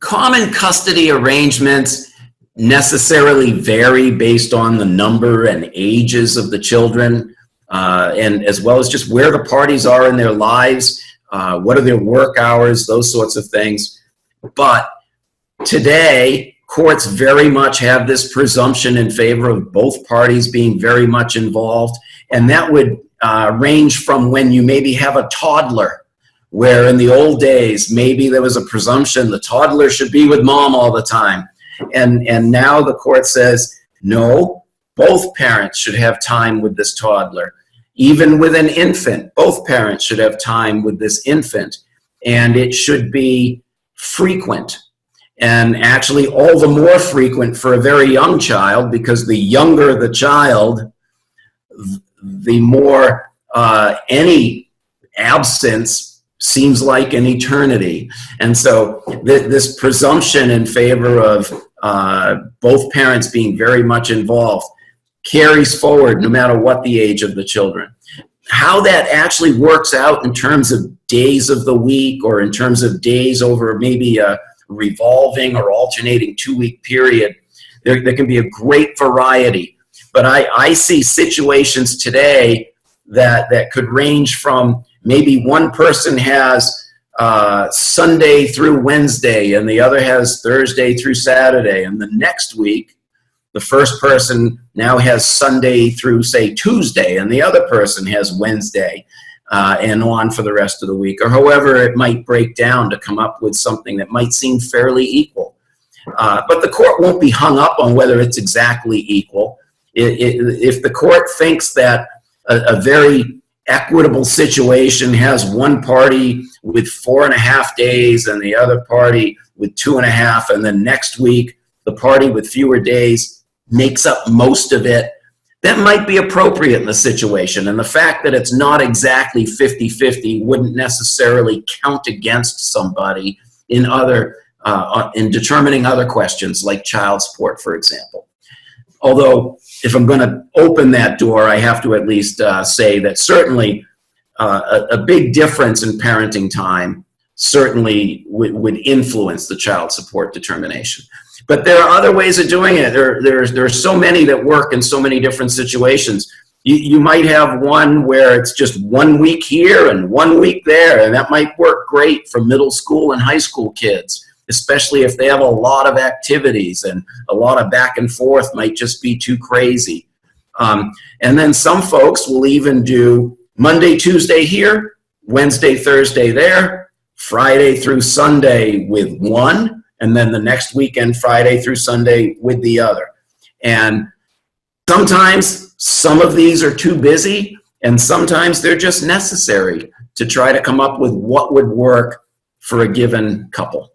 Common custody arrangements necessarily vary based on the number and ages of the children, and as well as just where the parties are in their lives, what are their work hours, those sorts of things. But today, courts very much have this presumption in favor of both parties being very much involved, and that would range from when you maybe have a toddler, where in the old days, maybe there was a presumption the toddler should be with mom all the time. And now the court says, no, both parents should have time with this toddler. Even with an infant, both parents should have time with this infant. And it should be frequent. And actually all the more frequent for a very young child, because the younger the child, the more any absence seems like an eternity. And so this presumption in favor of both parents being very much involved carries forward no matter what the age of the children. How that actually works out in terms of days of the week or in terms of days over maybe a revolving or alternating 2-week period, there can be a great variety. But I see situations today that could range from maybe one person has Sunday through Wednesday and the other has Thursday through Saturday. And the next week, the first person now has Sunday through, say, Tuesday, and the other person has Wednesday and on for the rest of the week, or however it might break down to come up with something that might seem fairly equal. But the court won't be hung up on whether it's exactly equal. If the court thinks that a very equitable situation has one party with 4.5 days and the other party with 2.5, and then next week the party with fewer days makes up most of it, that might be appropriate in the situation. And the fact that it's not exactly 50-50 wouldn't necessarily count against somebody in in determining other questions like child support, for example. Although, if I'm going to open that door, I have to at least say that certainly a big difference in parenting time certainly would influence the child support determination. But there are other ways of doing it. There are so many that work in so many different situations. You might have one where it's just 1 week here and 1 week there, and that might work great for middle school and high school kids, especially if they have a lot of activities and a lot of back and forth might just be too crazy. And then some folks will even do Monday, Tuesday here, Wednesday, Thursday there, Friday through Sunday with one, and then the next weekend, Friday through Sunday with the other. And sometimes some of these are too busy, and sometimes they're just necessary to try to come up with what would work for a given couple.